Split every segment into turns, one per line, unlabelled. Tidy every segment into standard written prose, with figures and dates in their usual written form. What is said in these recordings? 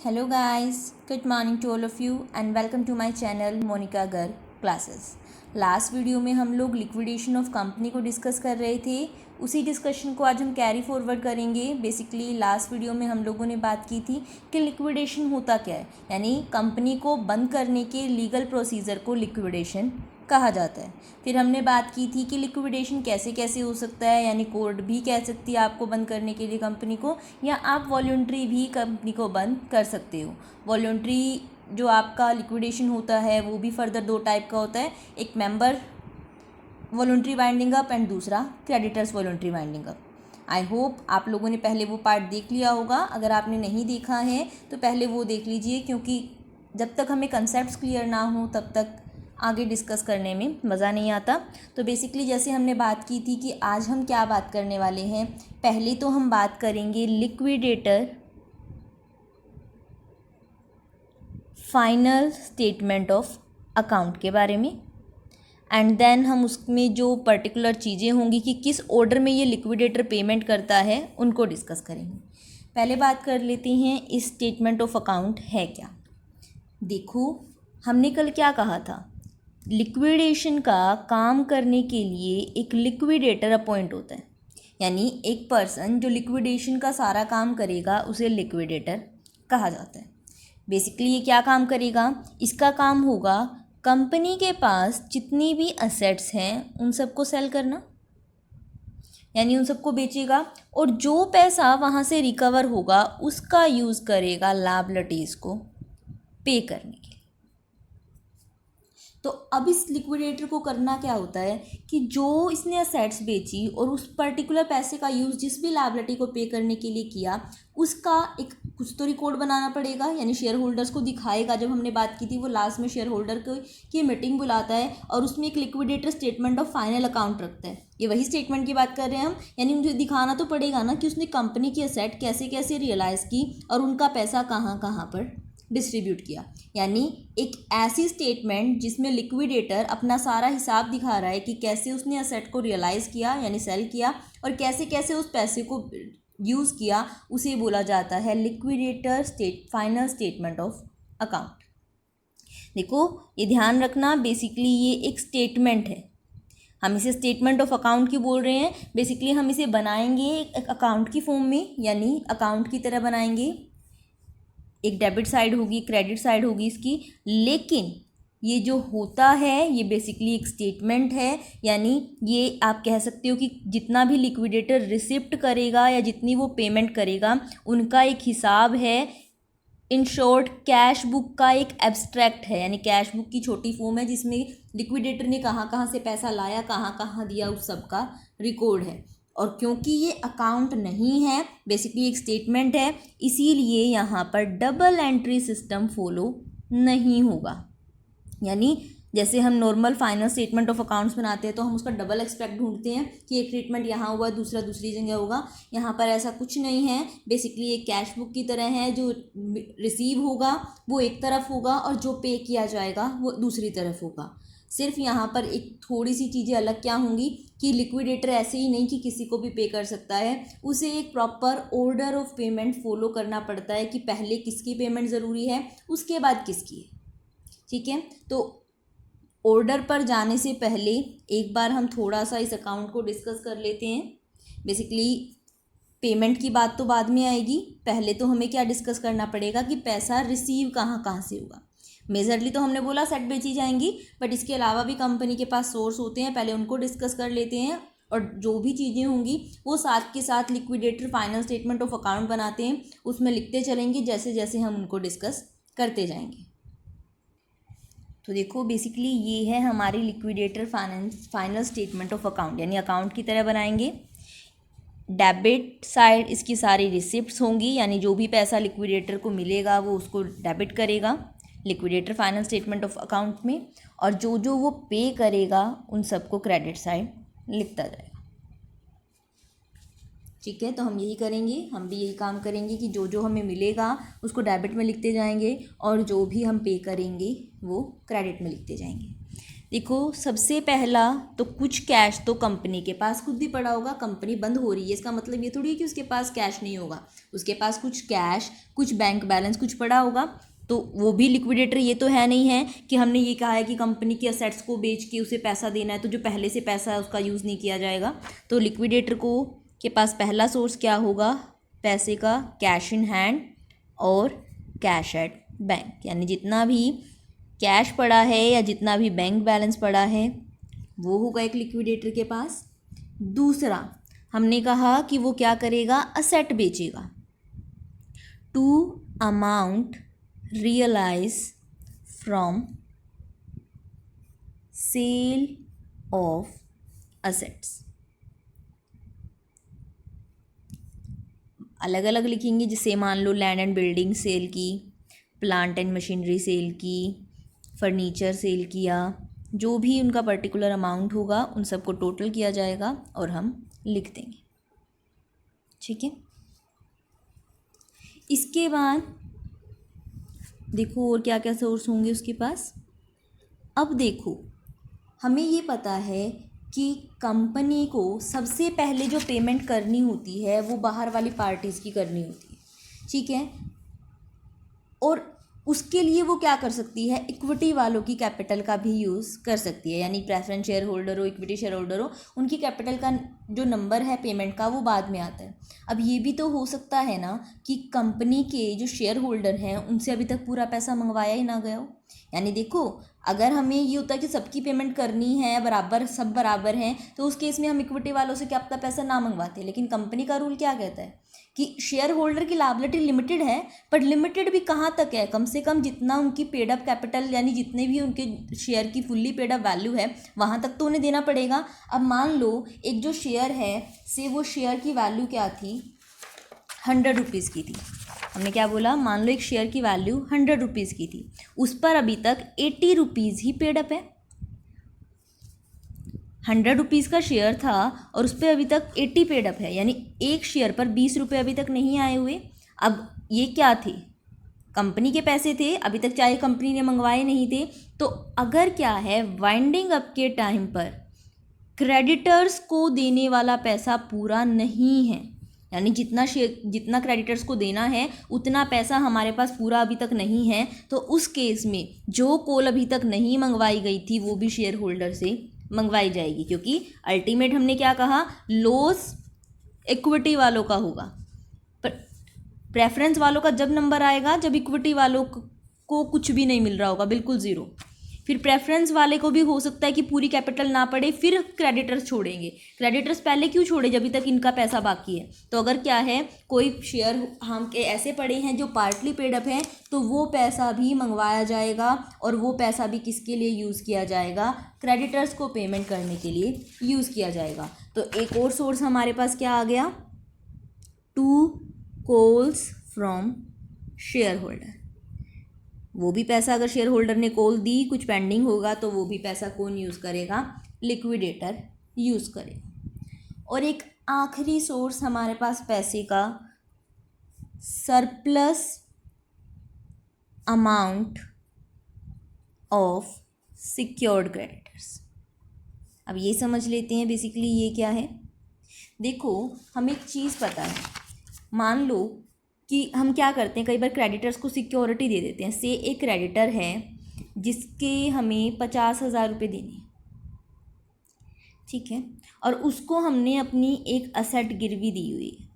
Hello guys, good morning to all of you and welcome to my channel Monika गर classes. Last video में हम लोग liquidation of company को discuss कर रहे थे। उसी डिस्कशन को आज हम कैरी फॉरवर्ड करेंगे। बेसिकली लास्ट वीडियो में हम लोगों ने बात की थी कि लिक्विडेशन होता क्या है, यानी कंपनी को बंद करने के लीगल प्रोसीजर को लिक्विडेशन कहा जाता है। फिर हमने बात की थी कि लिक्विडेशन कैसे कैसे हो सकता है, यानी कोर्ट भी कह सकती है आपको बंद करने के लिए कंपनी को, या आप वॉलंटरी भी कंपनी को बंद कर सकते हो। वॉलंटरी जो आपका लिक्विडेशन होता है वो भी फर्दर दो टाइप का होता है, एक member voluntary winding up and दूसरा creditors voluntary winding up. I hope आप लोगों ने पहले वो पार्ट देख लिया होगा। अगर आपने नहीं देखा है तो पहले वो देख लीजिए, क्योंकि जब तक हमें कंसेप्ट्स क्लियर ना हो तब तक आगे डिस्कस करने में मज़ा नहीं आता। तो बेसिकली जैसे हमने बात की थी कि आज हम क्या बात करने वाले हैं, पहले तो हम बात करेंगे liquidator final statement of account के बारे में, एंड देन हम उसमें जो पर्टिकुलर चीज़ें होंगी कि किस ऑर्डर में ये लिक्विडेटर पेमेंट करता है उनको डिस्कस करेंगे। पहले बात कर लेते हैं इस स्टेटमेंट ऑफ अकाउंट है क्या। देखो, हमने कल क्या कहा था, लिक्विडेशन का काम करने के लिए एक लिक्विडेटर अपॉइंट होता है, यानी एक पर्सन जो लिक्विडेशन का सारा काम करेगा उसे लिक्विडेटर कहा जाता है। बेसिकली ये क्या काम करेगा, इसका काम होगा कंपनी के पास जितनी भी असेट्स हैं उन सबको सेल करना, यानी उन सबको बेचेगा, और जो पैसा वहाँ से रिकवर होगा उसका यूज़ करेगा लायबिलिटीज़ को पे करने के लिए। तो अब इस लिक्विडेटर को करना क्या होता है कि जो इसने असेट्स बेची और उस पर्टिकुलर पैसे का यूज़ जिस भी लायबिलिटी को पे करने के लिए किया उसका एक कुछ तो रिकॉर्ड बनाना पड़ेगा, यानी शेयर होल्डर्स को दिखाएगा। जब हमने बात की थी वो लास्ट में शेयर होल्डर की मीटिंग बुलाता है और उसमें एक liquidator statement of final account रखता है। ये वही स्टेटमेंट की बात कर रहे हैं हम, यानी मुझे दिखाना तो पड़ेगा ना कि उसने कंपनी की असेट कैसे कैसे रियलाइज़ की और उनका पैसा कहाँ कहाँ पर डिस्ट्रीब्यूट किया। यानी एक ऐसी स्टेटमेंट जिसमें लिक्विडेटर अपना सारा हिसाब दिखा रहा है कि कैसे उसने असेट को रियलाइज़ किया यानी सेल किया और कैसे कैसे उस पैसे को यूज़ किया, उसे बोला जाता है liquidator final statement of account. देखो, ये ध्यान रखना, बेसिकली ये एक स्टेटमेंट है। हम इसे स्टेटमेंट ऑफ अकाउंट क्यों बोल रहे हैं, बेसिकली हम इसे बनाएंगे एक अकाउंट की फॉर्म में, यानी अकाउंट की तरह बनाएंगे। एक डेबिट साइड होगी, क्रेडिट साइड होगी इसकी, लेकिन ये जो होता है ये बेसिकली एक स्टेटमेंट है। यानी ये आप कह सकते हो कि जितना भी लिक्विडेटर रिसिप्ट करेगा या जितनी वो पेमेंट करेगा उनका एक हिसाब है। इन शॉर्ट कैश बुक का एक एब्स्ट्रैक्ट है, यानी कैश बुक की छोटी फॉर्म है जिसमें लिक्विडेटर ने कहाँ कहाँ से पैसा लाया, कहाँ कहाँ दिया, उस सब का रिकॉर्ड है। और क्योंकि ये अकाउंट नहीं है, बेसिकली एक स्टेटमेंट है, इसीलिए यहाँ पर डबल एंट्री सिस्टम फॉलो नहीं होगा। यानी जैसे हम normal final statement of accounts बनाते हैं तो हम उसका डबल एक्सपेक्ट ढूंढते हैं कि एक ट्रीटमेंट यहाँ हुआ दूसरा दूसरी जगह होगा। यहाँ पर ऐसा कुछ नहीं है। बेसिकली एक कैश बुक की तरह है, जो रिसीव होगा वो एक तरफ होगा और जो पे किया जाएगा वो दूसरी तरफ होगा। सिर्फ यहाँ पर एक थोड़ी सी चीज़ें अलग क्या होंगी कि लिक्विडेटर ऐसे ही नहीं कि किसी को भी पे कर सकता है, उसे एक proper order of payment follow करना पड़ता है कि पहले किसकी पेमेंट ज़रूरी है उसके बाद किसकी है। ठीक है, तो ऑर्डर पर जाने से पहले एक बार हम थोड़ा सा इस अकाउंट को डिस्कस कर लेते हैं। बेसिकली पेमेंट की बात तो बाद में आएगी, पहले तो हमें क्या डिस्कस करना पड़ेगा कि पैसा रिसीव कहाँ कहाँ से होगा। मेजरली तो हमने बोला सेट बेची जाएंगी, बट इसके अलावा भी कंपनी के पास सोर्स होते हैं, पहले उनको डिस्कस कर लेते हैं। और जो भी चीज़ें होंगी वो साथ के साथ liquidator final statement of account बनाते हैं उसमें लिखते चलेंगे जैसे जैसे हम उनको डिस्कस करते जाएंगे। तो देखो, बेसिकली ये है हमारी liquidator final statement of account, यानी अकाउंट की तरह बनाएंगे। डेबिट साइड इसकी सारी रिसिप्ट्स होंगी, यानी जो भी पैसा लिक्विडेटर को मिलेगा वो उसको डेबिट करेगा liquidator final statement of account में, और जो जो वो पे करेगा उन सबको क्रेडिट साइड लिखता जाएगा। ठीक है, तो हम यही करेंगे, हम भी यही काम करेंगे कि जो जो हमें मिलेगा उसको डेबिट में लिखते जाएंगे और जो भी हम पे करेंगे वो क्रेडिट में लिखते जाएंगे। देखो सबसे पहला तो कुछ कैश तो कंपनी के पास खुद ही पड़ा होगा, कंपनी बंद हो रही है, इसका मतलब ये थोड़ी है कि उसके पास कैश नहीं होगा, उसके पास कुछ कैश, कुछ बैंक बैलेंस कुछ पड़ा होगा, तो वो भी लिक्विडेटर। ये तो है नहीं है कि हमने ये कहा है कि कंपनी के असेट्स को बेच के उसे पैसा देना है, तो जो पहले से पैसा है उसका यूज़ नहीं किया जाएगा। तो लिक्विडेटर को के पास पहला सोर्स क्या होगा पैसे का, कैश इन हैंड और कैश एट बैंक, यानी जितना भी कैश पड़ा है या जितना भी बैंक बैलेंस पड़ा है वो होगा एक लिक्विडेटर के पास। दूसरा हमने कहा कि वो क्या करेगा, असेट बेचेगा। To amount realise from sale of assets, अलग अलग लिखेंगे, जैसे मान लो लैंड एंड बिल्डिंग सेल की, प्लांट एंड मशीनरी सेल की, फर्नीचर सेल किया, जो भी उनका पर्टिकुलर अमाउंट होगा उन सबको टोटल किया जाएगा और हम लिख देंगे। ठीक है, इसके बाद देखो और क्या क्या सोर्स होंगे उसके पास। अब देखो हमें ये पता है कि कंपनी को सबसे पहले जो पेमेंट करनी होती है वो बाहर वाली पार्टीज़ की करनी होती है। ठीक है, और उसके लिए वो क्या कर सकती है, इक्विटी वालों की कैपिटल का भी यूज़ कर सकती है, यानी प्रेफरेंस शेयर होल्डर हो, इक्विटी शेयर होल्डर हो, उनकी कैपिटल का जो नंबर है पेमेंट का वो बाद में आता है। अब ये भी तो हो सकता है ना कि कंपनी के जो शेयर होल्डर हैं उनसे अभी तक पूरा पैसा मंगवाया ही ना गया हो। यानी देखो अगर हमें ये होता है कि सबकी पेमेंट करनी है बराबर, सब बराबर हैं, तो उस केस में हम इक्विटी वालों से क्या पता पैसा ना मंगवाते। लेकिन कंपनी का रूल क्या कहता है कि शेयर होल्डर की लायबिलिटी लिमिटेड है, पर लिमिटेड भी कहाँ तक है, कम से कम जितना उनकी पेड अप कैपिटल यानी जितने भी उनके शेयर की फुल्ली पेड अप वैल्यू है वहाँ तक तो उन्हें देना पड़ेगा। अब मान लो एक जो शेयर है से वो शेयर की वैल्यू क्या थी, 100 रुपीज़ की थी। हमने क्या बोला, मान लो एक शेयर की वैल्यू 100 रुपीज़ की थी, उस पर अभी तक 80 रुपीज़ ही पेड अप है। 100 रुपीज़ का शेयर था और उस पर अभी तक 80 पेड अप है, यानी एक शेयर पर 20 रुपये अभी तक नहीं आए हुए। अब ये क्या थे, कंपनी के पैसे थे, अभी तक चाहे कंपनी ने मंगवाए नहीं थे। तो अगर क्या है वाइंडिंग अप के टाइम पर क्रेडिटर्स को देने वाला पैसा पूरा नहीं है, यानी जितना क्रेडिटर्स को देना है उतना पैसा हमारे पास पूरा अभी तक नहीं है, तो उस केस में जो कॉल अभी तक नहीं मंगवाई गई थी वो भी शेयर होल्डर से मंगवाई जाएगी, क्योंकि अल्टीमेट हमने क्या कहा, लॉस इक्विटी वालों का होगा। पर प्रेफरेंस वालों का जब नंबर आएगा जब इक्विटी वालों को कुछ भी नहीं मिल रहा होगा, बिल्कुल ज़ीरो। फिर प्रेफरेंस वाले को भी हो सकता है कि पूरी कैपिटल ना पड़े, फिर क्रेडिटर्स छोड़ेंगे। क्रेडिटर्स पहले क्यों छोड़े, जब तक इनका पैसा बाकी है। तो अगर क्या है कोई शेयर हम के ऐसे पड़े हैं जो पार्टली पेड अप हैं, तो वो पैसा भी मंगवाया जाएगा और वो पैसा भी किसके लिए यूज़ किया जाएगा, क्रेडिटर्स को पेमेंट करने के लिए यूज़ किया जाएगा। तो एक और सोर्स हमारे पास क्या आ गया, 2 कॉल्स फ्रॉम शेयर होल्डर। वो भी पैसा अगर शेयर होल्डर ने कॉल दी, कुछ पेंडिंग होगा, तो वो भी पैसा कौन यूज़ करेगा, लिक्विडेटर यूज़ करेगा। और एक आखिरी सोर्स हमारे पास पैसे का, surplus amount of secured creditors. अब ये समझ लेते हैं बेसिकली ये क्या है। देखो हमें एक चीज़ पता है, मान लो कि हम क्या करते हैं, कई बार क्रेडिटर्स को सिक्योरिटी दे देते हैं। से एक क्रेडिटर है जिसके हमें 50,000 रुपये देने हैं, ठीक है, और उसको हमने अपनी एक असेट गिरवी दी हुई है,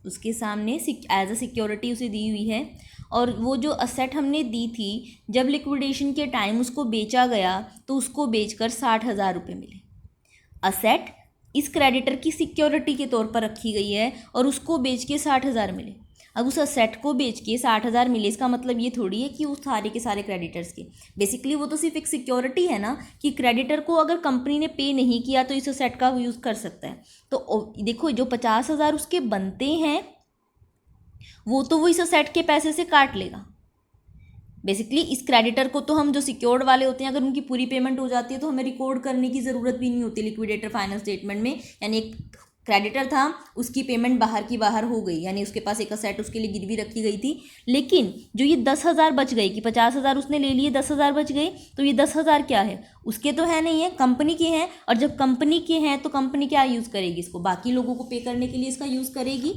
उसके सामने एज अ सिक्योरिटी उसे दी हुई है, और वो जो असेट हमने दी थी जब लिक्विडेशन के टाइम उसको बेचा गया तो उसको बेचकर 60,000 रुपये मिले। असेट इस क्रेडिटर की सिक्योरिटी के तौर पर रखी गई है और उसको बेच के 60,000 मिले। अब उस असेट को बेच के 60,000 मिले, इसका मतलब ये थोड़ी है कि उस सारे के सारे क्रेडिटर्स के, बेसिकली वो तो सिर्फ एक सिक्योरिटी है ना, कि क्रेडिटर को अगर कंपनी ने पे नहीं किया तो इस असेट का यूज़ कर सकता है। तो देखो जो 50,000 उसके बनते हैं वो तो वो इस असेट के पैसे से काट लेगा। बेसिकली इस क्रेडिटर को तो हम जो सिक्योर्ड वाले होते हैं, अगर उनकी पूरी पेमेंट हो जाती है तो हमें रिकॉर्ड करने की ज़रूरत भी नहीं होती लिक्विडेटर फाइनल स्टेटमेंट में, यानी एक क्रेडिटर था, उसकी पेमेंट बाहर की बाहर हो गई, यानी उसके पास एक असेट उसके लिए गिरवी रखी गई थी। लेकिन जो ये 10,000 बच गई कि 50,000 उसने ले लिए, 10,000 बच गए, तो ये 10,000 क्या है, उसके तो है नहीं है, कंपनी के हैं। और जब कंपनी के हैं तो कंपनी क्या यूज़ करेगी, इसको बाकी लोगों को पे करने के लिए इसका यूज़ करेगी।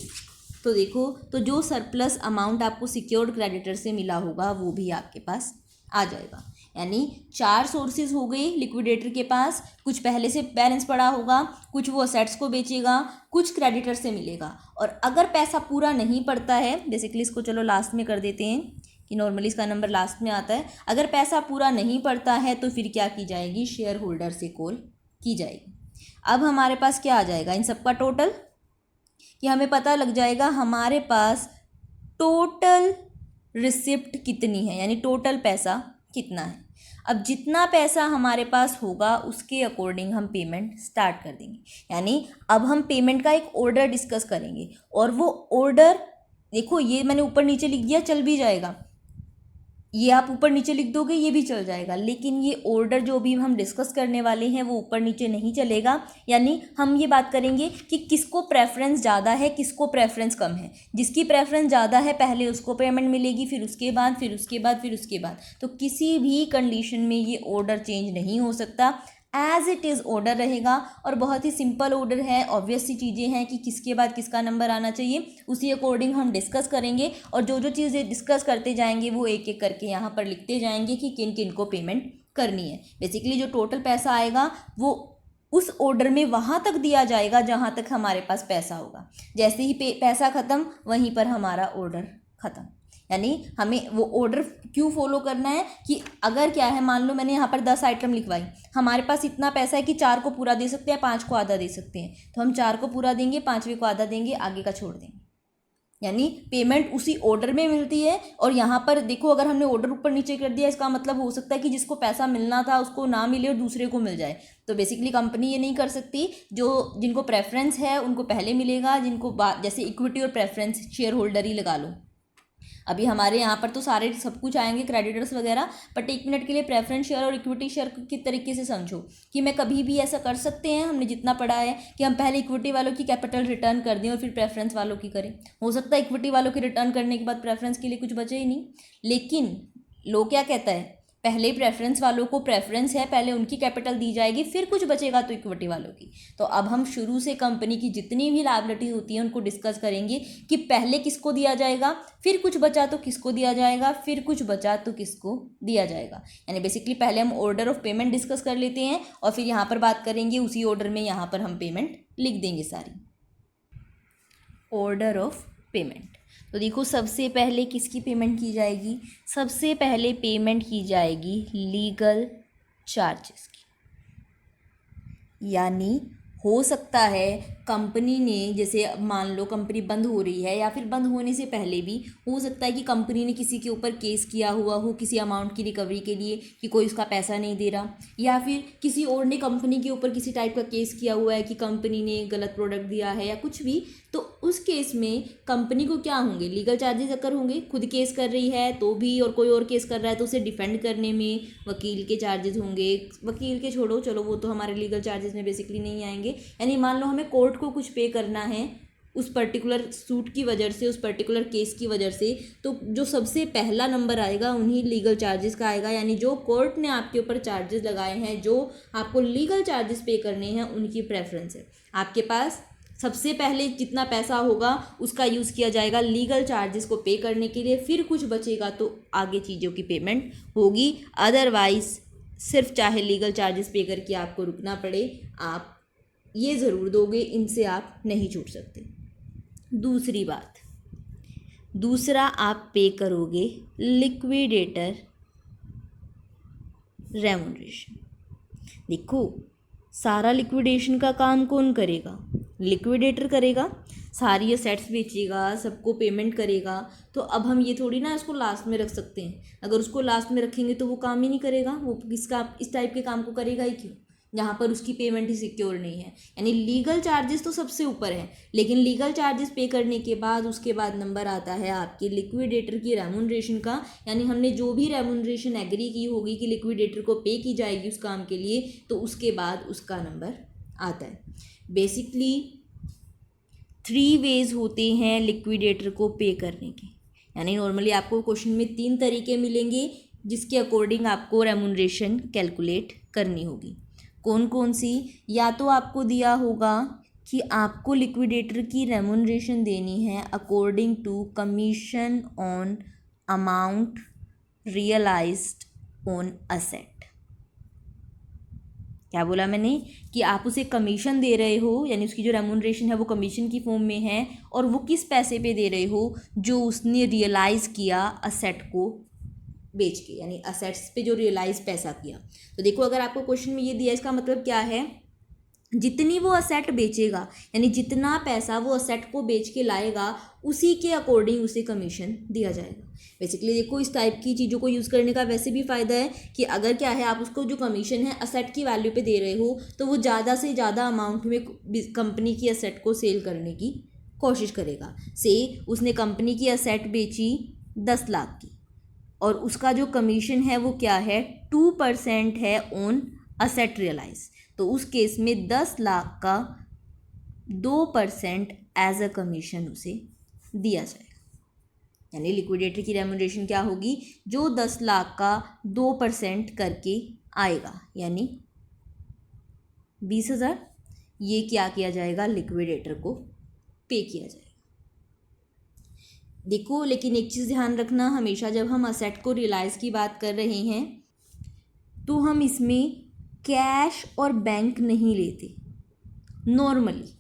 तो देखो, तो जो सरप्लस अमाउंट आपको सिक्योर्ड क्रेडिटर से मिला होगा वो भी आपके पास आ जाएगा। यानी 4 सोर्सेज हो गए लिक्विडेटर के पास, कुछ पहले से बैलेंस पड़ा होगा, कुछ वो असेट्स को बेचेगा, कुछ क्रेडिटर से मिलेगा। और अगर पैसा पूरा नहीं पड़ता है, बेसिकली इसको चलो लास्ट में कर देते हैं कि नॉर्मली इसका नंबर लास्ट में आता है। अगर पैसा पूरा नहीं पड़ता है तो फिर क्या की जाएगी, शेयर होल्डर से कॉल की जाएगी। अब हमारे पास क्या आ जाएगा, इन सबका टोटल, कि हमें पता लग जाएगा हमारे पास टोटल रिसिप्ट कितनी है, यानी टोटल पैसा कितना है। अब जितना पैसा हमारे पास होगा उसके अकॉर्डिंग हम पेमेंट स्टार्ट कर देंगे। यानी अब हम पेमेंट का एक ऑर्डर डिस्कस करेंगे, और वो ऑर्डर देखो, ये मैंने ऊपर नीचे लिख दिया, चल भी जाएगा, ये आप ऊपर नीचे लिख दोगे ये भी चल जाएगा, लेकिन ये ऑर्डर जो भी हम डिस्कस करने वाले हैं वो ऊपर नीचे नहीं चलेगा। यानी हम ये बात करेंगे कि किसको प्रेफरेंस ज़्यादा है, किसको प्रेफरेंस कम है। जिसकी प्रेफरेंस ज़्यादा है पहले उसको पेमेंट मिलेगी, फिर उसके बाद, फिर उसके बाद, फिर उसके बाद। तो किसी भी कंडीशन में ये ऑर्डर चेंज नहीं हो सकता, एज इट इज़ ऑर्डर रहेगा। और बहुत ही सिंपल ऑर्डर है, ऑब्वियस सी चीज़ें हैं कि किसके बाद किसका नंबर आना चाहिए, उसी अकॉर्डिंग हम डिस्कस करेंगे। और जो जो चीज़ें डिस्कस करते जाएंगे वो एक एक करके यहाँ पर लिखते जाएंगे कि किन किन को पेमेंट करनी है। बेसिकली जो टोटल पैसा आएगा वो उस ऑर्डर में वहाँ तक दिया जाएगा जहाँ तक हमारे पास पैसा होगा। जैसे ही पैसा ख़त्म वहीं पर हमारा ऑर्डर ख़त्म। यानी हमें वो ऑर्डर क्यों फॉलो करना है कि अगर क्या है, मान लो मैंने यहाँ पर 10 आइटम लिखवाई, हमारे पास इतना पैसा है कि 4 को पूरा दे सकते हैं, 5 को आधा दे सकते हैं, तो हम 4 को पूरा देंगे, 5वें को आधा देंगे, आगे का छोड़ देंगे। यानी पेमेंट उसी ऑर्डर में मिलती है। और यहाँ पर देखो, अगर हमने ऑर्डर ऊपर नीचे कर दिया, इसका मतलब हो सकता है कि जिसको पैसा मिलना था उसको ना मिले और दूसरे को मिल जाए। तो बेसिकली कंपनी ये नहीं कर सकती, जिनको प्रेफरेंस है उनको पहले मिलेगा, जिनको जैसे इक्विटी और प्रेफरेंस शेयर होल्डर ही लगा लो। अभी हमारे यहाँ पर तो सारे सब कुछ आएंगे क्रेडिटर्स वगैरह, बट 1 मिनट के लिए प्रेफरेंस शेयर और इक्विटी शेयर की तरीके से समझो कि मैं कभी भी ऐसा कर सकते हैं, हमने जितना पढ़ा है कि हम पहले इक्विटी वालों की कैपिटल रिटर्न कर दें और फिर प्रेफरेंस वालों की करें। हो सकता है इक्विटी वालों की रिटर्न करने के बाद प्रेफरेंस के लिए कुछ बचे ही नहीं, लेकिन लोग क्या कहता है, पहले प्रेफरेंस वालों को प्रेफरेंस है, पहले उनकी कैपिटल दी जाएगी, फिर कुछ बचेगा तो इक्विटी वालों की। तो अब हम शुरू से कंपनी की जितनी भी लायबिलिटी होती है उनको डिस्कस करेंगे कि पहले किसको दिया जाएगा, फिर कुछ बचा तो किसको दिया जाएगा, फिर कुछ बचा तो किसको दिया जाएगा। यानी बेसिकली पहले हम ऑर्डर ऑफ पेमेंट डिस्कस कर लेते हैं और फिर यहाँ पर बात करेंगे उसी ऑर्डर में, यहाँ पर हम पेमेंट लिख देंगे सारी। ऑर्डर ऑफ पेमेंट, तो देखो सबसे पहले किसकी पेमेंट की जाएगी, सबसे पहले पेमेंट की जाएगी लीगल चार्जेस की। यानी हो सकता है कंपनी ने, जैसे मान लो कंपनी बंद हो रही है या फिर बंद होने से पहले भी हो सकता है कि कंपनी ने किसी के ऊपर केस किया हुआ हो किसी अमाउंट की रिकवरी के लिए कि कोई उसका पैसा नहीं दे रहा, या फिर किसी और ने कंपनी के ऊपर किसी टाइप का केस किया हुआ है कि कंपनी ने गलत प्रोडक्ट दिया है या कुछ भी। तो उस केस में कंपनी को क्या होंगे, लीगल चार्जेस अगर होंगे, खुद केस कर रही है तो भी और कोई और केस कर रहा है तो उसे डिफेंड करने में वकील के चार्जेस होंगे। वकील के छोड़ो, चलो वो तो हमारे लीगल चार्जेस में बेसिकली नहीं आएंगे। यानी मान लो हमें कोर्ट को कुछ पे करना है उस पर्टिकुलर सूट की वजह से, उस पर्टिकुलर केस की वजह से, तो जो सबसे पहला नंबर आएगा उन्हीं लीगल चार्जेस का आएगा। यानी जो कोर्ट ने आपके ऊपर चार्जेस लगाए हैं, जो आपको लीगल चार्जेस पे करने हैं, उनकी प्रेफरेंस है। आपके पास सबसे पहले जितना पैसा होगा उसका यूज़ किया जाएगा लीगल चार्जेस को पे करने के लिए, फिर कुछ बचेगा तो आगे चीज़ों की पेमेंट होगी। अदरवाइज़ सिर्फ चाहे लीगल चार्जेस पे करके आपको रुकना पड़े, आप ये ज़रूर दोगे, इनसे आप नहीं छूट सकते। दूसरी बात, दूसरा आप पे करोगे लिक्विडेटर रेम्युनरेशन। देखो सारा लिक्विडेशन का काम कौन करेगा, लिक्विडेटर करेगा, सारी असेट्स बेचेगा, सबको पेमेंट करेगा। तो अब हम ये थोड़ी ना इसको लास्ट में रख सकते हैं, अगर उसको लास्ट में रखेंगे तो वो काम ही नहीं करेगा, वो इस टाइप के काम को करेगा ही क्यों जहाँ पर उसकी पेमेंट ही सिक्योर नहीं है। यानी लीगल चार्जेस तो सबसे ऊपर है, लेकिन लीगल चार्जेस पे करने के बाद उसके बाद नंबर आता है आपके लिक्विडेटर की रेम्युनरेशन का। यानी हमने जो भी रेम्युनरेशन एग्री की होगी कि लिक्विडेटर को पे की जाएगी उस काम के लिए, तो उसके बाद उसका नंबर आता है। बेसिकली 3 वेज होते हैं लिक्विडेटर को पे करने के, यानी नॉर्मली आपको क्वेश्चन में 3 तरीके मिलेंगे जिसके अकॉर्डिंग आपको रेमुनरेशन कैलकुलेट करनी होगी। कौन कौन सी? या तो आपको दिया होगा कि आपको लिक्विडेटर की रेमुनरेशन देनी है according to commission on amount realised on asset. क्या बोला मैंने? कि आप उसे कमीशन दे रहे हो, यानी उसकी जो रेमुनरेशन है वो कमीशन की फॉर्म में है, और वो किस पैसे पे दे रहे हो? जो उसने रियलाइज़ किया असेट को बेच के, यानी असेट्स पे जो रियलाइज पैसा किया। तो देखो अगर आपको क्वेश्चन में ये दिया, इसका मतलब क्या है? जितनी वो असेट बेचेगा, यानी जितना पैसा वो असेट को बेच के लाएगा, उसी के अकॉर्डिंग उसे कमीशन दिया जाएगा। बेसिकली देखो इस टाइप की चीज़ों को यूज़ करने का वैसे भी फ़ायदा है कि अगर क्या है आप उसको जो कमीशन है असेट की वैल्यू पे दे रहे हो, तो वो ज़्यादा से ज़्यादा अमाउंट में कंपनी की असेट को सेल करने की कोशिश करेगा। से उसने कंपनी की असेट बेची 10 लाख की, और उसका जो कमीशन है वो क्या है? 2% है ऑन असेट रियलाइज। तो उस केस में 10 लाख का 2% एज अ कमीशन उसे दिया जाएगा। यानी लिक्विडेटर की रेमुनरेशन क्या होगी? जो 10 लाख का 2% करके आएगा, यानी 20,000, ये क्या किया जाएगा? लिक्विडेटर को पे किया जाएगा। देखो लेकिन एक चीज़ ध्यान रखना, हमेशा जब हम असेट को रियलाइज़ की बात कर रहे हैं तो हम इसमें कैश और बैंक नहीं लेते नॉर्मली।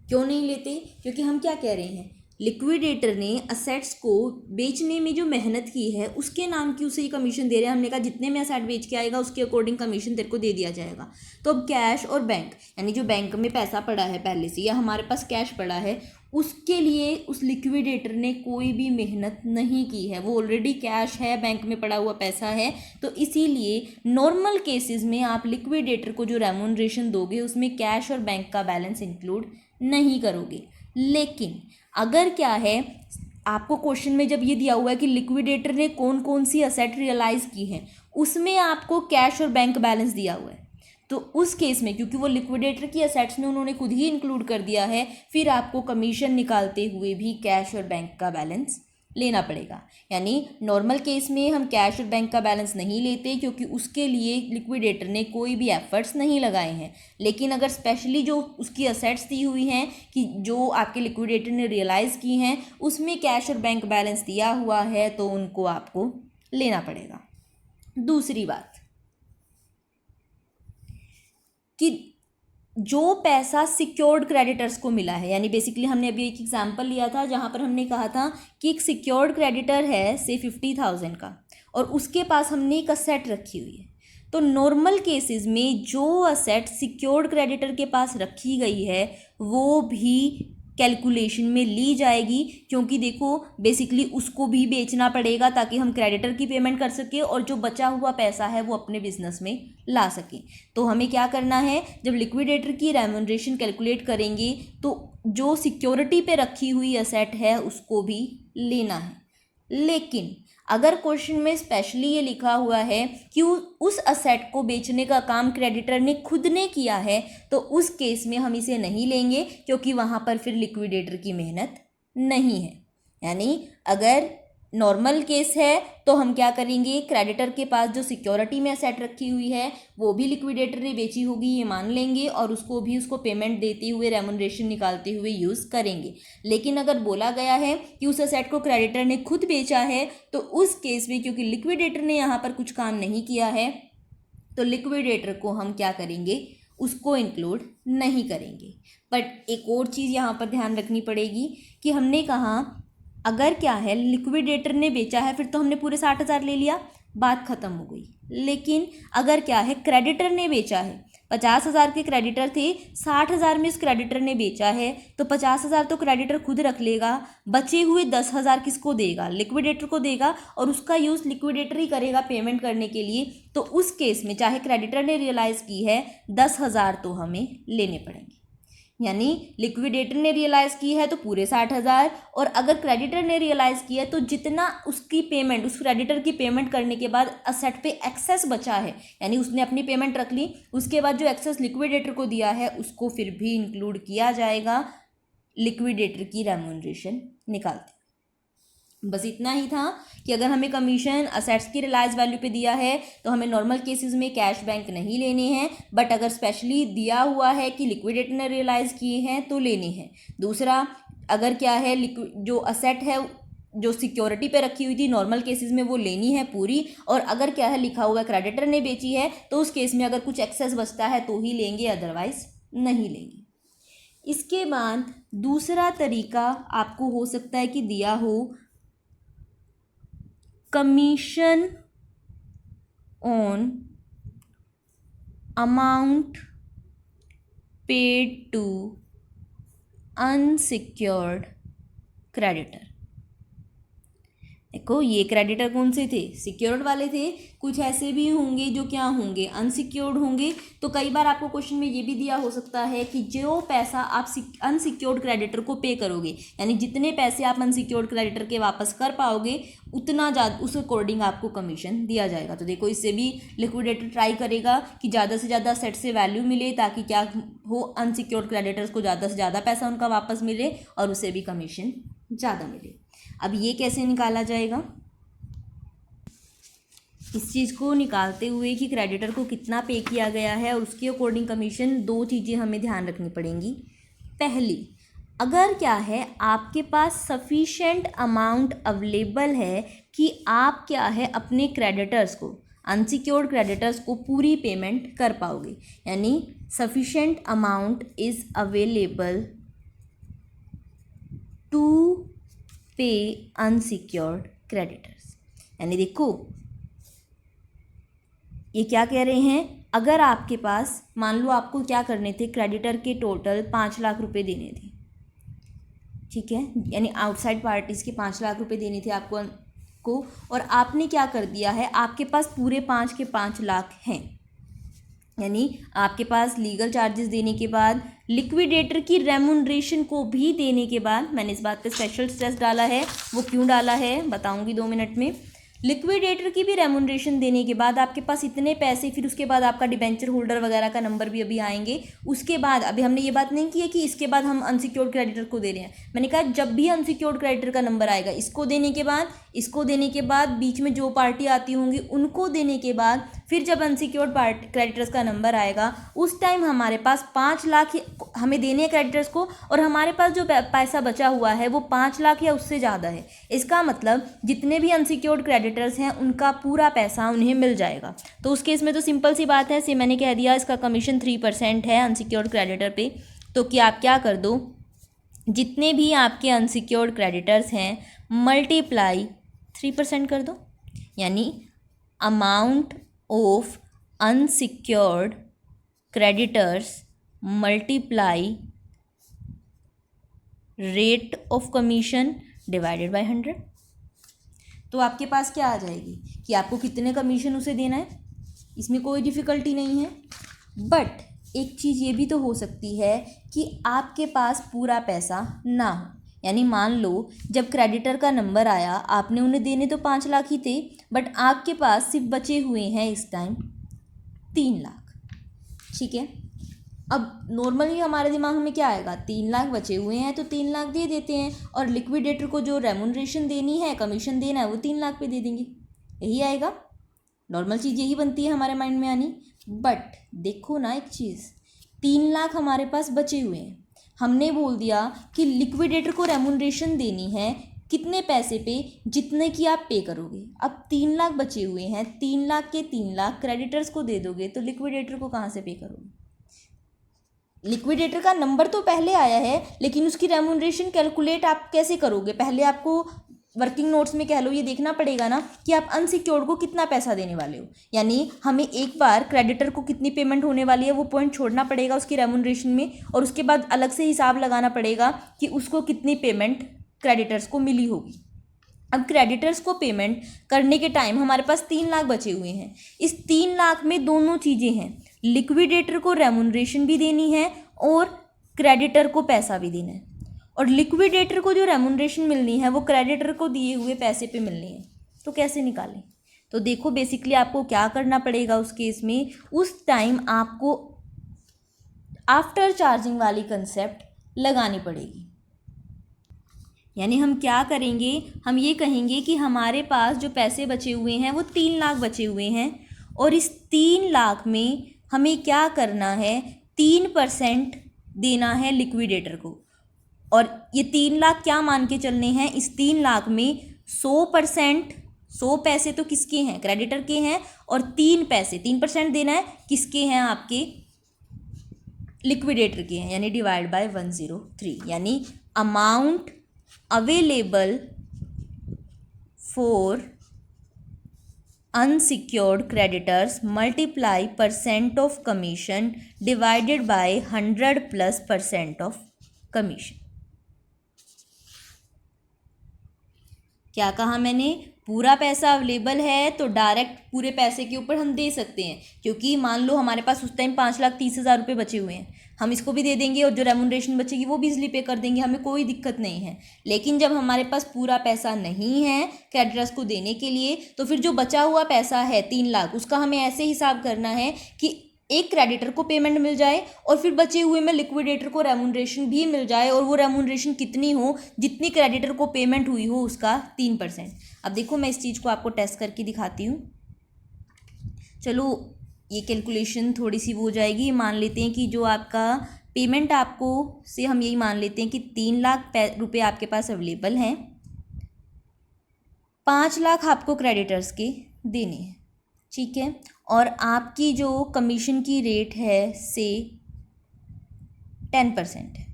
क्यों नहीं लेते? क्योंकि हम क्या कह रहे हैं, लिक्विडेटर ने असेट्स को बेचने में जो मेहनत की है उसके नाम की उसे कमीशन दे रहे हैं। हमने कहा जितने में असेट बेच के आएगा उसके अकॉर्डिंग कमीशन तेरे को दे दिया जाएगा। तो अब कैश और बैंक, यानी जो बैंक में पैसा पड़ा है पहले से या हमारे पास कैश पड़ा है, उसके लिए उस लिक्विडेटर ने कोई भी मेहनत नहीं की है, वो ऑलरेडी कैश है, बैंक में पड़ा हुआ पैसा है। तो इसीलिए नॉर्मल केसेस में आप लिक्विडेटर को जो रेमुनरेशन दोगे उसमें कैश और बैंक का बैलेंस इंक्लूड नहीं करोगे। लेकिन अगर क्या है, आपको क्वेश्चन में जब ये दिया हुआ है कि लिक्विडेटर ने कौन कौन सी असेट रियलाइज की है, उसमें आपको कैश और बैंक बैलेंस दिया हुआ है, तो उस केस में क्योंकि वो लिक्विडेटर की असेट्स में उन्होंने खुद ही इंक्लूड कर दिया है, फिर आपको कमीशन निकालते हुए भी कैश और बैंक का बैलेंस लेना पड़ेगा। यानी नॉर्मल केस में हम कैश और बैंक का बैलेंस नहीं लेते क्योंकि उसके लिए लिक्विडेटर ने कोई भी एफर्ट्स नहीं लगाए हैं। लेकिन अगर स्पेशली जो उसकी असेट्स दी हुई हैं कि जो आपके लिक्विडेटर ने रियलाइज़ की हैं उसमें कैश और बैंक बैलेंस दिया हुआ है, तो उनको आपको लेना पड़ेगा। दूसरी बात कि जो पैसा सिक्योर्ड क्रेडिटर्स को मिला है, यानी बेसिकली हमने अभी एक एग्जांपल लिया था जहाँ पर हमने कहा था कि एक सिक्योर्ड क्रेडिटर है से 50,000 का, और उसके पास हमने एक असेट रखी हुई है। तो नॉर्मल केसेस में जो असेट सिक्योर्ड क्रेडिटर के पास रखी गई है वो भी कैलकुलेशन में ली जाएगी, क्योंकि देखो बेसिकली उसको भी बेचना पड़ेगा ताकि हम क्रेडिटर की पेमेंट कर सकें और जो बचा हुआ पैसा है वो अपने बिजनेस में ला सकें। तो हमें क्या करना है, जब लिक्विडेटर की रेमुनरेशन कैलकुलेट करेंगे तो जो सिक्योरिटी पे रखी हुई असेट है उसको भी लेना है। लेकिन अगर क्वेश्चन में स्पेशली ये लिखा हुआ है कि उस असेट को बेचने का काम क्रेडिटर ने खुद ने किया है, तो उस केस में हम इसे नहीं लेंगे क्योंकि वहाँ पर फिर लिक्विडेटर की मेहनत नहीं है। यानी अगर नॉर्मल केस है तो हम क्या करेंगे, क्रेडिटर के पास जो सिक्योरिटी में असेट रखी हुई है वो भी लिक्विडेटर ने बेची होगी ये मान लेंगे और उसको पेमेंट देते हुए रेमुनरेशन निकालते हुए यूज़ करेंगे। लेकिन अगर बोला गया है कि उस असेट को क्रेडिटर ने खुद बेचा है तो उस केस में क्योंकि लिक्विडेटर ने यहाँ पर कुछ काम नहीं किया है तो लिक्विडेटर को हम क्या करेंगे, उसको इंक्लूड नहीं करेंगे। बट एक और चीज़ यहाँ पर ध्यान रखनी पड़ेगी कि हमने कहा अगर क्या है लिक्विडेटर ने बेचा है फिर तो हमने पूरे 60,000 ले लिया, बात ख़त्म हो गई। लेकिन अगर क्या है क्रेडिटर ने बेचा है, 50,000 के क्रेडिटर थे, 60,000 में इस क्रेडिटर ने बेचा है तो 50,000 तो क्रेडिटर खुद रख लेगा, बचे हुए 10,000 किसको देगा, लिक्विडेटर को देगा और उसका यूज़ लिक्विडेटर ही करेगा पेमेंट करने के लिए। तो उस केस में चाहे क्रेडिटर ने रियलाइज़ की है 10,000 तो हमें लेने पड़ेंगे। यानी लिक्विडेटर ने रियलाइज़ की है तो पूरे 60,000, और अगर क्रेडिटर ने रियलाइज़ किया है तो जितना उसकी पेमेंट उस क्रेडिटर की पेमेंट करने के बाद असेट पे एक्सेस बचा है, यानी उसने अपनी पेमेंट रख ली, उसके बाद जो एक्सेस लिक्विडेटर को दिया है उसको फिर भी इंक्लूड किया जाएगा लिक्विडेटर की रेम्यूनरेशन निकालते हैं। बस इतना ही था कि अगर हमें कमीशन असेट्स की रियलाइज वैल्यू पे दिया है तो हमें नॉर्मल केसेस में कैश बैंक नहीं लेने हैं, बट अगर स्पेशली दिया हुआ है कि लिक्विडेटर ने रियलाइज़ किए हैं तो लेने हैं। दूसरा, अगर क्या है जो असेट है जो सिक्योरिटी पे रखी हुई थी नॉर्मल केसेस में वो लेनी है पूरी, और अगर क्या है लिखा हुआ है क्रेडिटर ने बेची है तो उस केस में अगर कुछ एक्सेस बचता है तो ही लेंगे, अदरवाइज नहीं लेंगे। इसके बाद दूसरा तरीका आपको हो सकता है कि दिया हो commission on amount paid to unsecured creditor. देखो ये क्रेडिटर कौन से थे, सिक्योर्ड वाले थे। कुछ ऐसे भी होंगे जो क्या होंगे, अनसिक्योर्ड होंगे। तो कई बार आपको क्वेश्चन में ये भी दिया हो सकता है कि जो पैसा आप अनसिक्योर्ड क्रेडिटर को पे करोगे, यानी जितने पैसे आप अनसिक्योर्ड क्रेडिटर के वापस कर पाओगे उतना ज़्यादा उस अकॉर्डिंग आपको कमीशन दिया जाएगा। तो देखो इससे भी लिक्विडेटर ट्राई करेगा कि ज़्यादा से ज़्यादा सेट से वैल्यू मिले ताकि क्या हो, अनसिक्योर्ड क्रेडिटर्स को ज़्यादा से ज़्यादा पैसा उनका वापस मिले और उसे भी कमीशन ज़्यादा मिले। अब ये कैसे निकाला जाएगा, इस चीज़ को निकालते हुए कि क्रेडिटर को कितना पे किया गया है और उसके अकॉर्डिंग कमीशन, दो चीज़ें हमें ध्यान रखनी पड़ेंगी। पहली, अगर क्या है आपके पास सफिशेंट अमाउंट अवेलेबल है कि आप क्या है अपने क्रेडिटर्स को, अनसिक्योर्ड क्रेडिटर्स को पूरी पेमेंट कर पाओगे, यानी sufficient amount is available to pay unsecured creditors. यानी देखो ये क्या कह रहे हैं, अगर आपके पास मान लो आपको क्या करने थे, क्रेडिटर के टोटल 5 लाख रुपए देने थे, ठीक है, यानी आउटसाइड पार्टीज़ के 5 लाख रुपए देने थे आपको और आपने क्या कर दिया है, आपके पास पूरे 5 के 5 लाख हैं, यानी आपके पास लीगल चार्जेस देने के बाद, लिक्विडेटर की रेम्यूनरेशन को भी देने के बाद, मैंने इस बात पे स्पेशल स्ट्रेस डाला है, वो क्यों डाला है बताऊंगी 2 मिनट में। लिक्विडेटर की भी रेम्यूनरेशन देने के बाद आपके पास इतने पैसे, फिर उसके बाद आपका डिबेंचर होल्डर वगैरह का नंबर भी अभी आएंगे। उसके बाद अभी हमने ये बात नहीं की है कि इसके बाद हम अनसिक्योर्ड क्रेडिटर को दे रहे हैं, मैंने कहा जब भी अनसिक्योर्ड क्रेडिटर का नंबर आएगा, इसको देने के बाद, इसको देने के बाद, बीच में जो पार्टी आती होंगी उनको देने के बाद, फिर जब अनसिक्योर्ड क्रेडिटर्स का नंबर आएगा उस टाइम हमारे पास 5 लाख हमें देने हैं क्रेडिटर्स को, और हमारे पास जो पैसा बचा हुआ है वो 5 लाख या उससे ज़्यादा है। इसका मतलब जितने भी अनसिक्योर्ड क्रेडिटर्स हैं उनका पूरा पैसा उन्हें मिल जाएगा। तो उस केस में तो सिंपल सी बात है, मैंने कह दिया इसका कमीशन 3% है अनसिक्योर्ड क्रेडिटर पे, तो कि आप क्या कर दो, जितने भी आपके अनसिक्योर्ड क्रेडिटर्स हैं मल्टीप्लाई 3% कर दो, यानी amount of unsecured creditors multiply rate of commission divided by 100। तो आपके पास क्या आ जाएगी कि आपको कितने कमीशन उसे देना है, इसमें कोई डिफ़िकल्टी नहीं है। बट एक चीज़ ये भी तो हो सकती है कि आपके पास पूरा पैसा ना हो, यानी मान लो जब क्रेडिटर का नंबर आया आपने उन्हें देने तो 5 लाख ही थे, बट आपके पास सिर्फ बचे हुए हैं इस टाइम 3 लाख, ठीक है। अब नॉर्मली हमारे दिमाग में क्या आएगा, 3 लाख बचे हुए हैं तो 3 लाख दे देते हैं, और लिक्विडेटर को जो रेम्यूनरेशन देनी है, कमीशन देना है, वो 3 लाख पे दे देंगे, यही आएगा। नॉर्मल चीज़ यही बनती है हमारे माइंड में आनी। बट देखो ना एक चीज़, 3 लाख हमारे पास बचे हुए हैं, हमने बोल दिया कि लिक्विडेटर को रेम्यूनरेशन देनी है कितने पैसे पे, जितने की आप पे करोगे। अब 3 लाख बचे हुए हैं, 3 लाख के 3 लाख क्रेडिटर्स को दे दोगे तो लिक्विडेटर को कहाँ से पे करोगे। लिक्विडेटर का नंबर तो पहले आया है, लेकिन उसकी रेम्यूनरेशन कैलकुलेट आप कैसे करोगे, पहले आपको वर्किंग नोट्स में कह लो ये देखना पड़ेगा ना कि आप अनसिक्योर्ड को कितना पैसा देने वाले हो, यानी हमें एक बार क्रेडिटर को कितनी पेमेंट होने वाली है वो पॉइंट छोड़ना पड़ेगा उसकी रेम्यूनरेशन में, और उसके बाद अलग से हिसाब लगाना पड़ेगा कि उसको कितनी पेमेंट क्रेडिटर्स को मिली होगी। अब क्रेडिटर्स को पेमेंट करने के टाइम हमारे पास 3 लाख बचे हुए हैं, इस 3 लाख में दोनों चीज़ें हैं, लिक्विडेटर को रेम्यूनरेशन भी देनी है और क्रेडिटर को पैसा भी देना है, और लिक्विडेटर को जो रेम्यूनरेशन मिलनी है वो क्रेडिटर को दिए हुए पैसे पे मिलनी है। तो कैसे निकालें, तो देखो बेसिकली आपको क्या करना पड़ेगा उस केस में, उस टाइम आपको आफ्टर चार्जिंग वाली कंसेप्ट लगानी पड़ेगी। यानी हम क्या करेंगे, हम ये कहेंगे कि हमारे पास जो पैसे बचे हुए हैं वो 3 लाख बचे हुए हैं और इस 3 लाख में हमें क्या करना है, 3% देना है लिक्विडेटर को। और ये 3 लाख क्या मान के चलने हैं, इस 3 लाख में 100%, 100 पैसे तो किसके हैं, क्रेडिटर के हैं, और 3 पैसे 3% देना है किसके हैं, आपके लिक्विडेटर के हैं, यानी डिवाइड बाय 103, यानी amount available for unsecured creditors multiply percent of commission divided by 100 plus percent of commission। क्या कहा मैंने, पूरा पैसा अवेलेबल है तो डायरेक्ट पूरे पैसे के ऊपर हम दे सकते हैं, क्योंकि मान लो हमारे पास उस टाइम 5,30,000 रुपये बचे हुए हैं, हम इसको भी दे देंगे और जो रेमुनरेशन बचेगी वो भी इजली पे कर देंगे, हमें कोई दिक्कत नहीं है। लेकिन जब हमारे पास पूरा पैसा नहीं है क्रेडिटर्स को देने के लिए, तो फिर जो बचा हुआ पैसा है 3 लाख, उसका हमें ऐसे हिसाब करना है कि एक क्रेडिटर को पेमेंट मिल जाए और फिर बचे हुए में लिक्विडेटर को रेमुनरेशन भी मिल जाए, और वो रेमुनरेशन कितनी हो, जितनी क्रेडिटर को पेमेंट हुई हो उसका 3%। अब देखो मैं इस चीज़ को आपको टेस्ट करके दिखाती हूँ। चलो ये कैलकुलेशन थोड़ी सी वो हो जाएगी। मान लेते हैं कि जो आपका पेमेंट आपको से हम यही मान लेते हैं कि 3 लाख रुपये आपके पास अवेलेबल हैं, 5 लाख आपको क्रेडिटर्स के देने हैं, ठीक है, और आपकी जो कमीशन की रेट है से 10% है,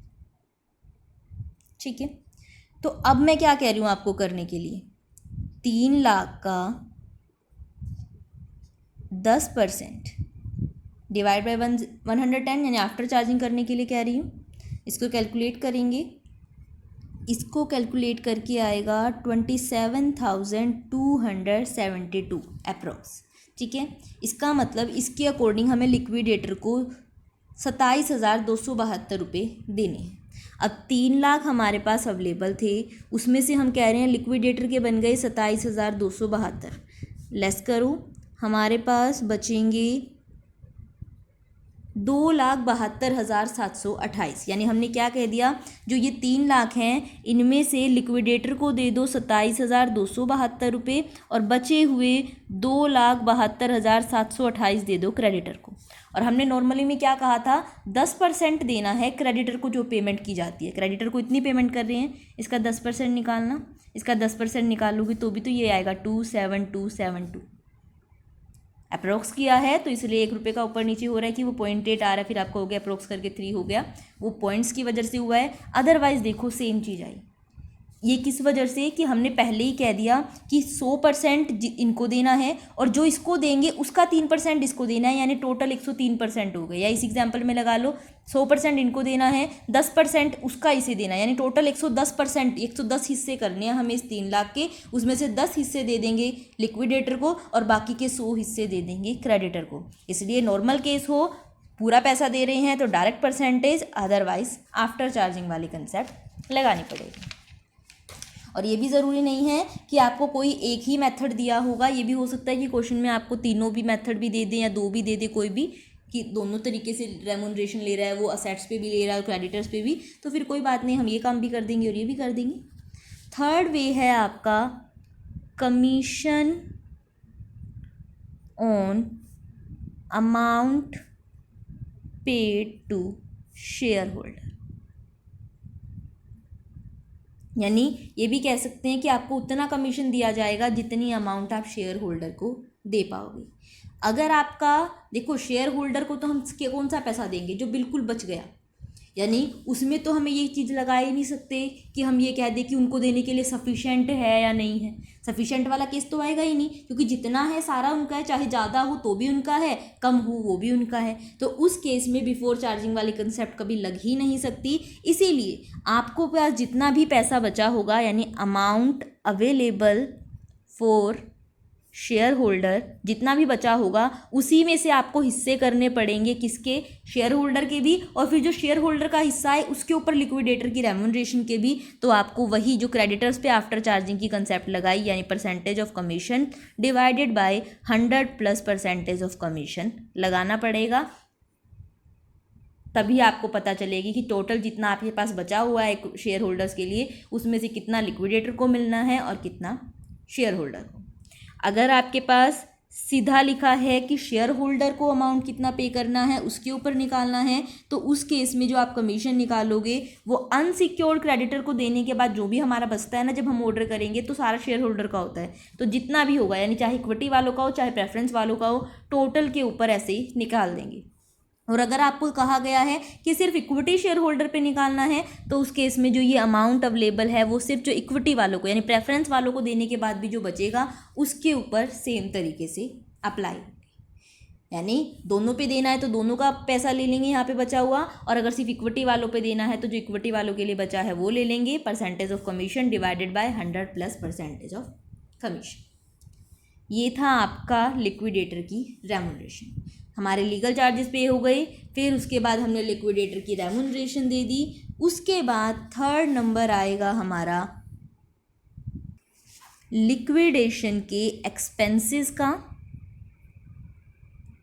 ठीक है। तो अब मैं क्या कह रही हूँ आपको करने के लिए, 3 लाख का 10% डिवाइड बाई 110, यानी आफ्टर चार्जिंग करने के लिए कह रही हूँ। इसको कैलकुलेट करेंगे, इसको कैलकुलेट करके आएगा 27,272 अप्रॉक्स, ठीक है। इसका मतलब इसके अकॉर्डिंग हमें लिक्विडेटर को 27,272 रुपये देने हैं। अब 3 लाख हमारे पास अवेलेबल थे, उसमें से हम कह रहे हैं लिक्विडेटर के बन गए 27,272, लेस करो, हमारे पास बचेंगे 2,72,728। यानी हमने क्या कह दिया, जो ये 3 लाख हैं इनमें से लिक्विडेटर को दे दो 27,272 रुपये और बचे हुए 2,72,728 दे दो क्रेडिटर को। और हमने नॉर्मली में क्या कहा था, 10% देना है क्रेडिटर को जो पेमेंट की जाती है। क्रेडिटर को इतनी पेमेंट कर रहे हैं, इसका 10% निकालना, इसका 10% निकालोगे तो भी तो ये आएगा 27272 अप्रोक्स किया है, तो इसलिए 1 रुपये का ऊपर नीचे हो रहा है कि वो 0.8 आ रहा है, फिर आपको हो गया अप्रोक्स करके 3 हो गया, वो पॉइंट्स की वजह से हुआ है। अदरवाइज़ देखो सेम चीज़ आई। ये किस वजह से कि हमने पहले ही कह दिया कि 100% इनको देना है और जो इसको देंगे उसका 3% इसको देना है, यानी टोटल 103% हो गए। या इस एग्जाम्पल में लगा लो 100% इनको देना है, 10% उसका इसे देना है, यानी टोटल 110%, 110 हिस्से करने हैं हमें इस 3 लाख के। उसमें से 10 हिस्से दे देंगे लिक्विडेटर को और बाकी के 100 हिस्से दे देंगे क्रेडिटर को। इसलिए नॉर्मल केस हो, पूरा पैसा दे रहे हैं तो direct percentage, otherwise after charging वाली कंसेप्ट लगानी पड़ेगी। और ये भी ज़रूरी नहीं है कि आपको कोई एक ही मेथड दिया होगा, ये भी हो सकता है कि क्वेश्चन में आपको तीनों भी मेथड भी दे दें या 2 भी दे दे, कोई भी, कि दोनों तरीके से रेमुनरेशन ले रहा है, वो असेट्स पे भी ले रहा है और क्रेडिटर्स पे भी, तो फिर कोई बात नहीं, हम ये काम भी कर देंगे और ये भी कर देंगे। थर्ड वे है आपका commission on amount paid to shareholder. यानी ये भी कह सकते हैं कि आपको उतना कमीशन दिया जाएगा जितनी अमाउंट आप शेयर होल्डर को दे पाओगे। अगर आपका देखो, शेयर होल्डर को तो हम कौन सा पैसा देंगे जो बिल्कुल बच गया, यानी उसमें तो हमें ये चीज़ लगा ही नहीं सकते कि हम ये कह दें कि उनको देने के लिए सफिशेंट है या नहीं है। सफिशेंट वाला केस तो आएगा ही नहीं, क्योंकि जितना है सारा उनका है, चाहे ज़्यादा हो तो भी उनका है, कम हो वो भी उनका है। तो उस केस में बिफोर चार्जिंग वाली कंसेप्ट कभी लग ही नहीं सकती। इसीलिए आपको पास जितना भी पैसा बचा होगा, यानी amount available for share holder, जितना भी बचा होगा उसी में से आपको हिस्से करने पड़ेंगे, किसके, शेयर होल्डर के भी, और फिर जो शेयर होल्डर का हिस्सा है उसके ऊपर लिक्विडेटर की रेमुनरेशन के भी। तो आपको वही जो क्रेडिटर्स पे आफ्टर चार्जिंग की कंसेप्ट लगाई, यानी percentage of commission divided by 100 plus percentage of commission लगाना पड़ेगा। तभी आपको पता चलेगी कि टोटल जितना आपके पास बचा हुआ है शेयर होल्डर्स के लिए, उसमें से कितना लिक्विडेटर को मिलना है और कितना शेयर होल्डर को। अगर आपके पास सीधा लिखा है कि शेयर होल्डर को अमाउंट कितना पे करना है उसके ऊपर निकालना है, तो उस केस में जो आप कमीशन निकालोगे वो अनसिक्योर्ड क्रेडिटर को देने के बाद जो भी हमारा बचता है ना, जब हम ऑर्डर करेंगे तो सारा शेयर होल्डर का होता है। तो जितना भी होगा, यानी चाहे इक्विटी वालों का हो चाहे प्रेफरेंस वालों का हो, टोटल के ऊपर ऐसे ही निकाल देंगे। और अगर आपको कहा गया है कि सिर्फ इक्विटी शेयर होल्डर पे निकालना है, तो उस केस में जो ये अमाउंट अवेलेबल है वो सिर्फ जो इक्विटी वालों को यानी प्रेफरेंस वालों को देने के बाद भी जो बचेगा उसके ऊपर सेम तरीके से अप्लाई, यानी दोनों पे देना है तो दोनों का पैसा ले लेंगे यहाँ पे बचा हुआ, और अगर सिर्फ इक्विटी वालों पे देना है तो जो इक्विटी वालों के लिए बचा है वो ले लेंगे, percentage of commission divided by 100 plus percentage of commission. ये था आपका लिक्विडेटर की रेम्युनरेशन। हमारे लीगल चार्जेस पे हो गए, फिर उसके बाद हमने लिक्विडेटर की रेम्युनरेशन दे दी। उसके बाद थर्ड नंबर आएगा हमारा लिक्विडेशन के एक्सपेंसेस का,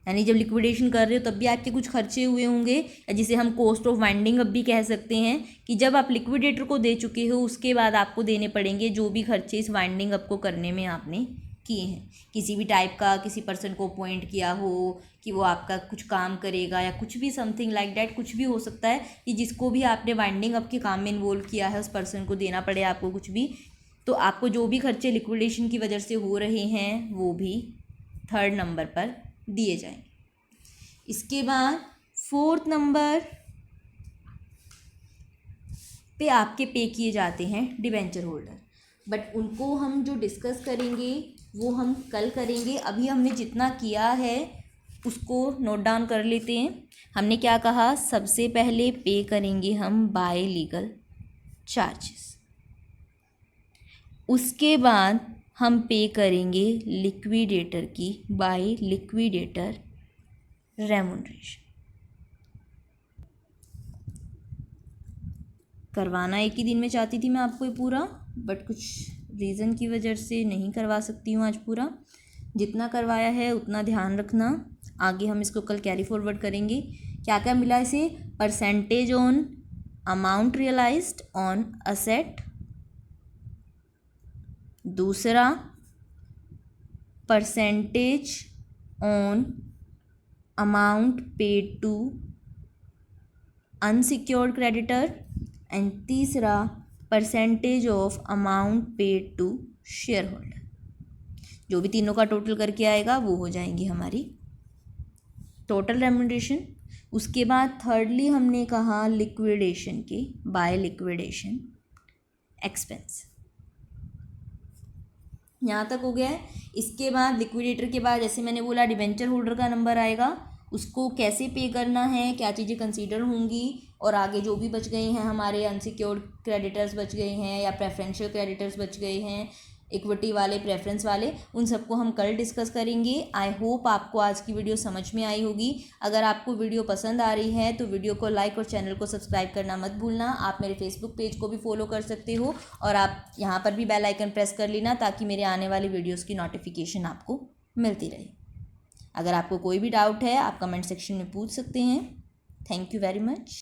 यानी जब लिक्विडेशन कर रहे हो तब भी आपके कुछ खर्चे हुए होंगे, या जिसे हम कॉस्ट ऑफ वाइंडिंग अप भी कह सकते हैं, कि जब आप लिक्विडेटर को दे चुके हो उसके बाद आपको देने पड़ेंगे जो भी खर्चे इस वाइंडिंग अप को करने में आपने किए हैं। किसी भी टाइप का किसी पर्सन को अपॉइंट किया हो कि वो आपका कुछ काम करेगा, या कुछ भी समथिंग लाइक डैट, कुछ भी हो सकता है कि जिसको भी आपने वाइंडिंग अप के काम में इन्वॉल्व किया है उस पर्सन को देना पड़े आपको कुछ भी, तो आपको जो भी खर्चे लिक्विडेशन की वजह से हो रहे हैं वो भी थर्ड नंबर पर दिए जाएंगे। इसके बाद फोर्थ नंबर पे आपके पे किए जाते हैं डिबेंचर होल्डर, बट उनको हम जो डिस्कस करेंगे वो हम कल करेंगे। अभी हमने जितना किया है उसको नोट डाउन कर लेते हैं। हमने क्या कहा, सबसे पहले पे करेंगे हम बाय लीगल चार्जेस, उसके बाद हम पे करेंगे लिक्विडेटर की बाय लिक्विडेटर रेम्युनरेशन। करवाना एक ही दिन में चाहती थी मैं आपको ये पूरा, बट कुछ रीज़न की वजह से नहीं करवा सकती हूँ आज पूरा। जितना करवाया है उतना ध्यान रखना, आगे हम इसको कल कैरी फॉरवर्ड करेंगे। क्या क्या मिला इसे, percentage on amount realised on asset, दूसरा percentage on amount paid to unsecured creditor, and तीसरा percentage of amount paid to shareholder. जो भी तीनों का टोटल करके आएगा वो हो जाएंगी हमारी टोटल रेम्युनरेशन। उसके बाद थर्डली हमने कहा लिक्विडेशन के बाय लिक्विडेशन एक्सपेंस। यहाँ तक हो गया है। इसके बाद लिक्विडेटर के बाद जैसे मैंने बोला डिबेंचर होल्डर का नंबर आएगा, उसको कैसे पे करना है, क्या चीज़ें कंसीडर होंगी, और आगे जो भी बच गए हैं हमारे अनसिक्योर्ड क्रेडिटर्स बच गए हैं या प्रेफरेंशियल क्रेडिटर्स बच गए हैं, इक्विटी वाले प्रेफरेंस वाले, उन सबको हम कल डिस्कस करेंगे। आई होप आपको आज की वीडियो समझ में आई होगी। अगर आपको वीडियो पसंद आ रही है तो वीडियो को लाइक और चैनल को सब्सक्राइब करना मत भूलना। आप मेरे फेसबुक पेज को भी फॉलो कर सकते हो, और आप यहाँ पर भी बेल आइकन प्रेस कर लेना ताकि मेरे आने वाली वीडियोज़ की नोटिफिकेशन आपको मिलती रहे। अगर आपको कोई भी डाउट है आप कमेंट सेक्शन में पूछ सकते हैं। Thank you very much.